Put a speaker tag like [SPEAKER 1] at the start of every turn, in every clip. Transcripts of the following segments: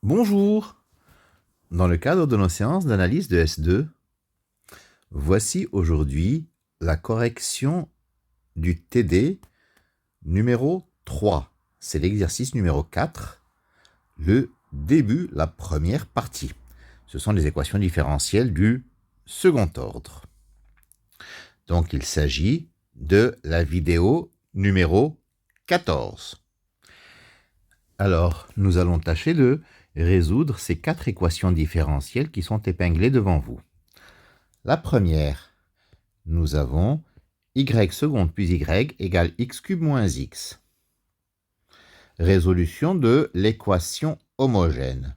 [SPEAKER 1] Bonjour! Dans le cadre de nos séances d'analyse de S2, voici aujourd'hui la correction du TD numéro 3. C'est l'exercice numéro 4, le début, la première partie. Ce sont les équations différentielles du second ordre. Donc il s'agit de la vidéo numéro 14. Alors, nous allons tâcher de résoudre ces 4 équations différentielles qui sont épinglées devant vous. La première, nous avons y seconde plus y égale x cube moins x. Résolution de l'équation homogène.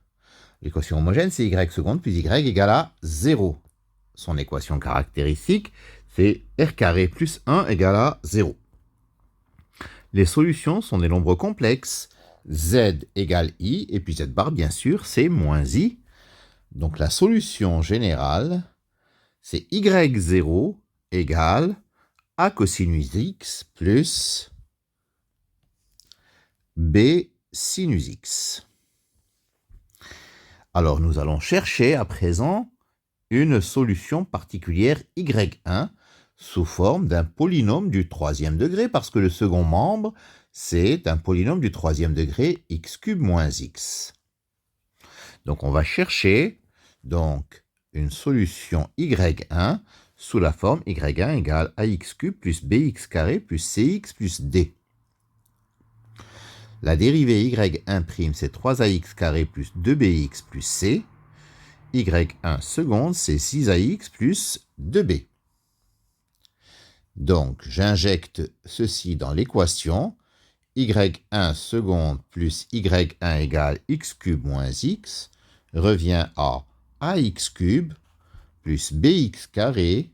[SPEAKER 1] L'équation homogène, c'est y seconde plus y égale à 0. Son équation caractéristique, c'est r carré plus 1 égale à 0. Les solutions sont des nombres complexes. Z égale i, et puis z bar, bien sûr, c'est moins i. Donc la solution générale, c'est y0 égale a cosinus x plus b sinus x. Alors nous allons chercher à présent une solution particulière y1 sous forme d'un polynôme du troisième degré, parce que le second membre, c'est un polynôme du troisième degré x cube moins x. Donc on va chercher une solution y1 sous la forme y1 égale ax cube plus bx carré plus cx plus d. La dérivée y1', c'est 3ax carré plus 2bx plus c. y1 seconde, c'est 6ax plus 2b. Donc, j'injecte ceci dans l'équation. y1 seconde plus y1 égale x cube moins x revient à ax cube plus bx carré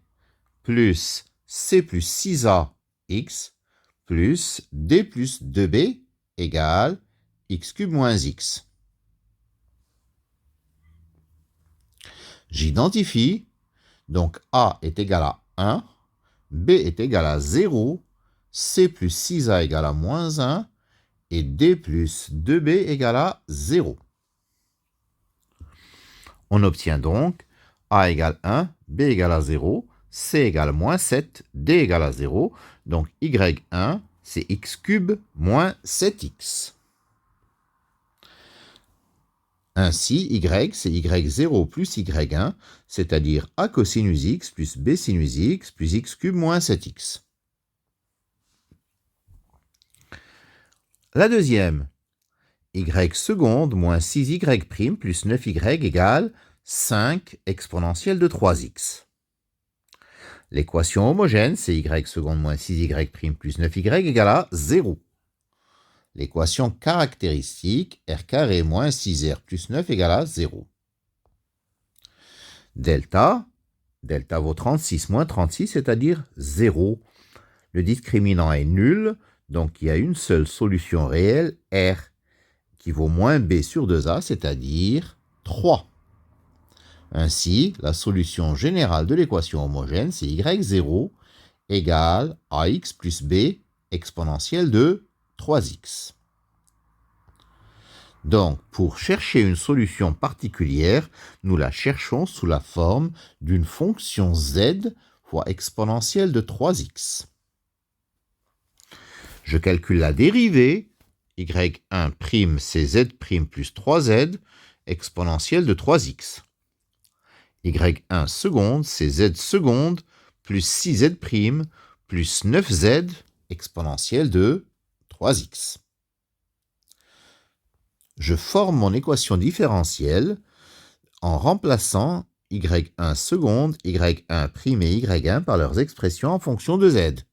[SPEAKER 1] plus c plus 6ax plus d plus 2b égale x cube moins x. J'identifie, donc a est égal à 1, b est égal à 0, c plus 6a égale à moins 1, et d plus 2b égale à 0. On obtient donc a égale 1, b égale à 0, c égale moins 7, d égale à 0. Donc y1, c'est x cube moins 7x. Ainsi, y, c'est y0 plus y1, c'est-à-dire a cosinus x plus b sinus x plus x cube moins 7x. La deuxième, y seconde moins 6y' plus 9y égale 5 exponentielle de 3x. L'équation homogène, c'est y seconde moins 6y' plus 9y égale à 0. L'équation caractéristique, r carré moins 6r plus 9 égale à 0. Delta vaut 36 moins 36, c'est-à-dire 0. Le discriminant est nul, donc il y a une seule solution réelle, r, qui vaut moins b sur 2a, c'est-à-dire 3. Ainsi, la solution générale de l'équation homogène, c'est y0 égale ax plus b exponentielle de 3x. Donc, pour chercher une solution particulière, nous la cherchons sous la forme d'une fonction z fois exponentielle de 3x. Je calcule la dérivée, y1' c'est z' plus 3z exponentielle de 3x. y1 seconde, c'est z seconde plus 6z' plus 9z exponentielle de 3x. Je forme mon équation différentielle en remplaçant y1 seconde, y1' et y1 par leurs expressions en fonction de z.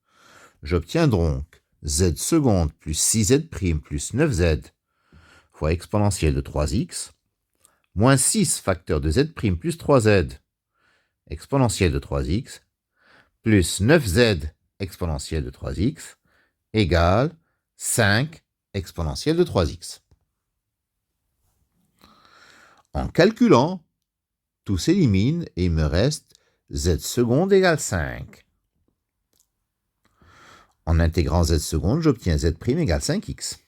[SPEAKER 1] J'obtiens donc z seconde plus 6z' plus 9z fois exponentielle de 3x, moins 6 facteur de z' plus 3z exponentielle de 3x, plus 9z exponentielle de 3x, égale 5 exponentielle de 3x. En calculant, tout s'élimine et il me reste z seconde égale 5. En intégrant z seconde, j'obtiens z' égale 5x.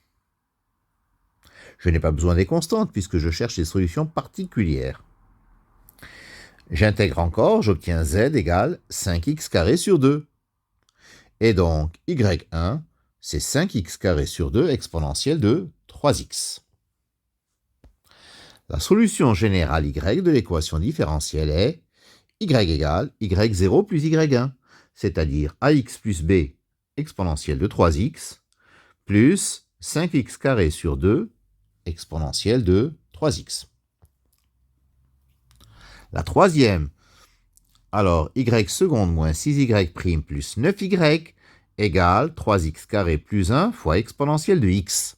[SPEAKER 1] Je n'ai pas besoin des constantes puisque je cherche des solutions particulières. J'intègre encore, j'obtiens z égale 5x carré sur 2. Et donc, y1, c'est 5x carré sur 2 exponentielle de 3x. La solution générale y de l'équation différentielle est y égale y0 plus y1, c'est-à-dire ax plus b exponentielle de 3x plus 5x carré sur 2 exponentielle de 3x. La troisième, alors y seconde moins 6y' plus 9y égale 3x carré plus 1 fois exponentielle de x.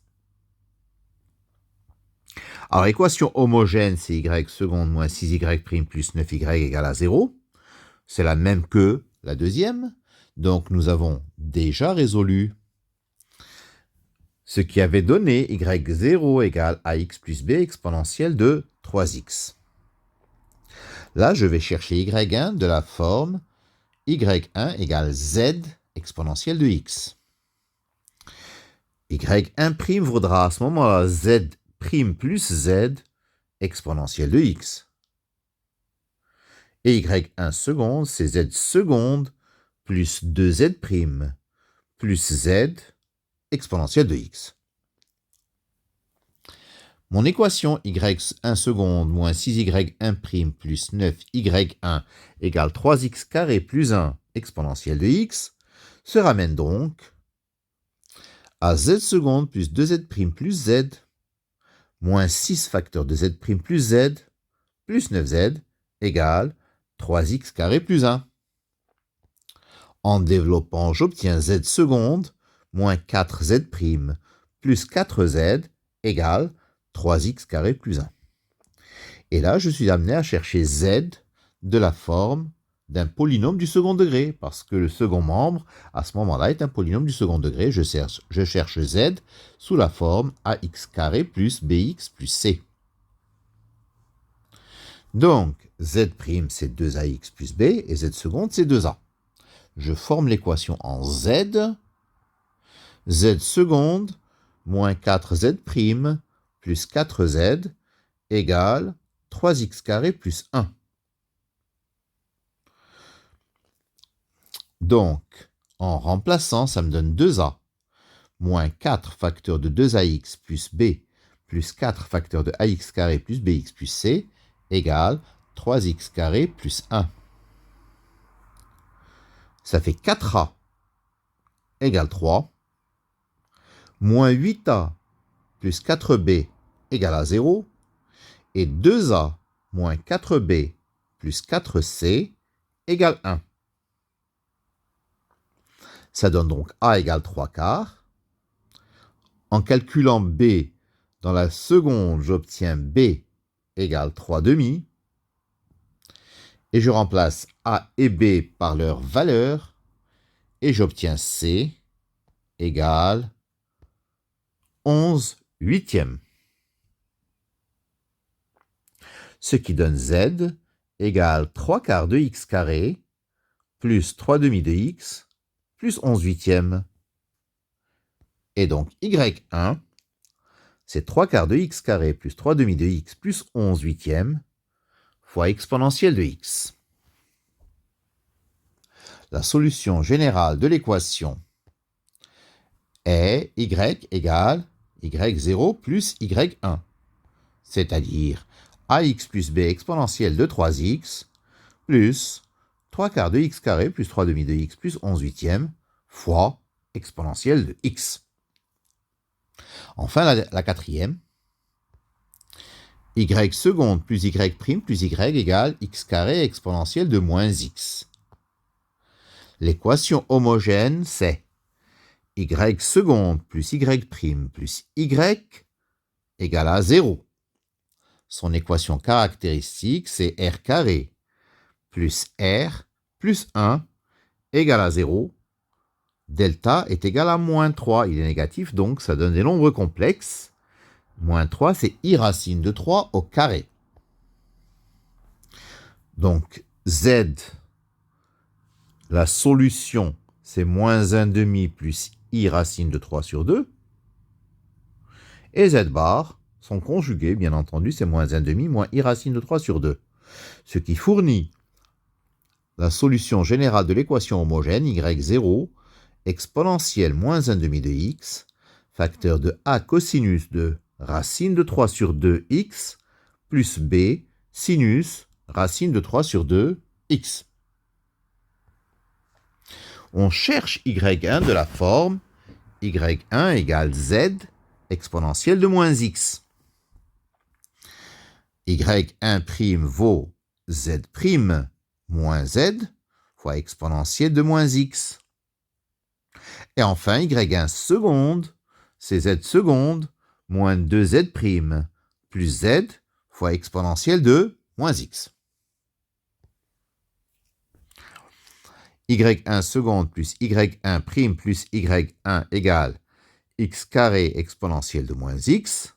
[SPEAKER 1] Alors, équation homogène, c'est y seconde moins 6y' plus 9y égale à 0. C'est la même que la deuxième. Donc, nous avons déjà résolu ce qui avait donné y0 égale ax plus b exponentielle de 3x. Là, je vais chercher y1 de la forme y1 égale z exponentielle de x. y1' vaudra à ce moment-là z' plus z exponentielle de x. Et y1 seconde, c'est z seconde plus 2z' plus z exponentielle de x. Mon équation y1 seconde moins 6y1' plus 9y1 égale 3x carré plus 1 exponentielle de x se ramène donc à z seconde plus 2z' plus z moins 6 facteurs de z' plus z plus 9z égale 3x carré plus 1. En développant, j'obtiens z seconde moins 4z' plus 4z égale 3x carré plus 1. Et là, je suis amené à chercher z de la forme d'un polynôme du second degré, parce que le second membre, à ce moment-là, est un polynôme du second degré. Je cherche z sous la forme ax carré plus bx plus c. Donc, z' c'est 2ax plus b, et z seconde, c'est 2a. Je forme l'équation en z seconde moins 4z' plus 4z égale 3x carré plus 1. Donc, en remplaçant, ça me donne 2a moins 4 facteurs de 2ax plus b plus 4 facteurs de ax carré plus bx plus c égale 3x carré plus 1. Ça fait 4a égale 3, moins 8a plus 4b égale à 0, et 2a moins 4b plus 4c égale 1. Ça donne donc a égale 3 quarts. En calculant b dans la seconde, j'obtiens b égale 3 demi. Et je remplace a et b par leur valeur. Et j'obtiens c égale 11 huitièmes. Ce qui donne z égale 3 quarts de x carré plus 3 demi de x plus 11 huitièmes. Et donc y1, c'est 3 quarts de x carré plus 3 demi de x plus 11 huitièmes fois exponentielle de x. La solution générale de l'équation est y égale y0 plus y1, c'est-à-dire ax plus b exponentielle de 3x plus 3 quarts de x carré plus 3 demi de x plus 11 huitièmes fois exponentielle de x. Enfin, la quatrième, y seconde plus y' plus y égale x carré exponentielle de moins x. L'équation homogène, c'est y seconde plus y' plus y égale à 0. Son équation caractéristique, c'est r carré plus r plus 1 égale à 0. Delta est égal à moins 3. Il est négatif, donc ça donne des nombres complexes. Moins 3, c'est i racine de 3 au carré. Donc, z, la solution, c'est moins 1 demi plus i racine de 3 sur 2. Et z bar, sont conjugués, bien entendu, c'est moins 1/2 moins i racine de 3 sur 2. Ce qui fournit la solution générale de l'équation homogène y0 exponentielle moins 1/2 de x, facteur de a cosinus de racine de 3 sur 2x, plus b sinus racine de 3 sur 2x. On cherche y1 de la forme y1 égale z exponentielle de moins x. y1' vaut z' moins z fois exponentielle de moins x. Et enfin, y1 seconde, c'est z seconde moins 2z' plus z fois exponentielle de moins x. y1 seconde plus y1' plus y1 égale x carré exponentielle de moins x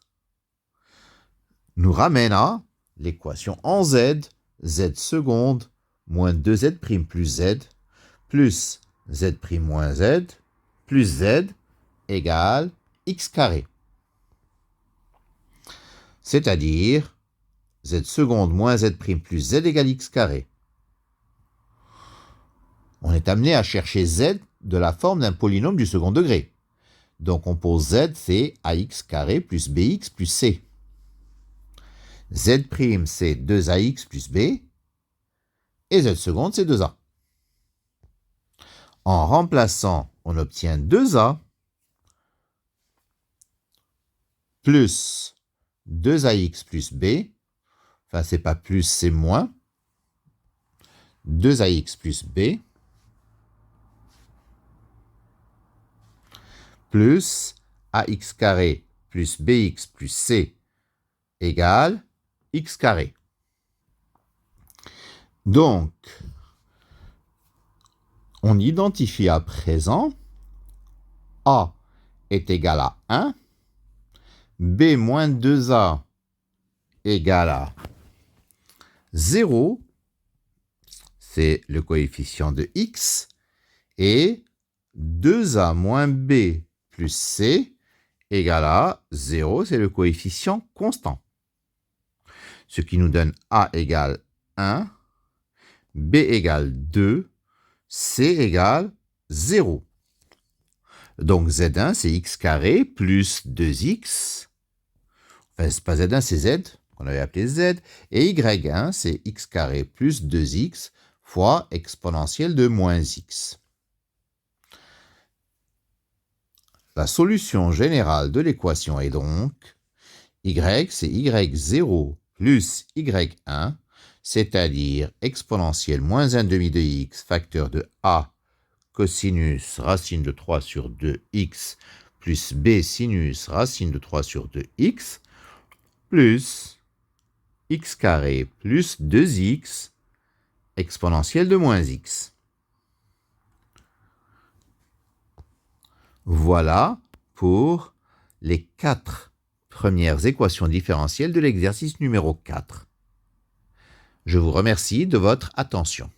[SPEAKER 1] nous ramène à l'équation en z, z seconde moins 2z' plus z plus z' moins z plus z égale x carré. C'est-à-dire z seconde moins z' plus z égale x carré. On est amené à chercher z de la forme d'un polynôme du second degré. Donc on pose z, c'est ax carré plus bx plus c. Z', c'est 2ax plus b, et z seconde, c'est 2a. En remplaçant, on obtient 2a plus 2ax plus b, enfin c'est pas plus, c'est moins, 2ax plus b, plus ax carré plus bx plus c égale x carré. Donc, on identifie à présent a est égal à 1, b moins 2a égale à 0, c'est le coefficient de x, et 2a moins b plus c égale à 0, c'est le coefficient constant. Ce qui nous donne a égale 1, b égale 2, c égale 0. Donc z1, c'est x carré plus 2x, enfin c'est pas z1, c'est z, qu'on avait appelé z, et y1, c'est x carré plus 2x fois exponentielle de moins x. La solution générale de l'équation est donc y, c'est y0 plus y1, c'est-à-dire exponentielle moins 1/2 de x, facteur de a cosinus racine de 3 sur 2x, plus b sinus racine de 3 sur 2x, plus x carré plus 2x, exponentielle de moins x. Voilà pour les 4 premières équations différentielles de l'exercice numéro 4. Je vous remercie de votre attention.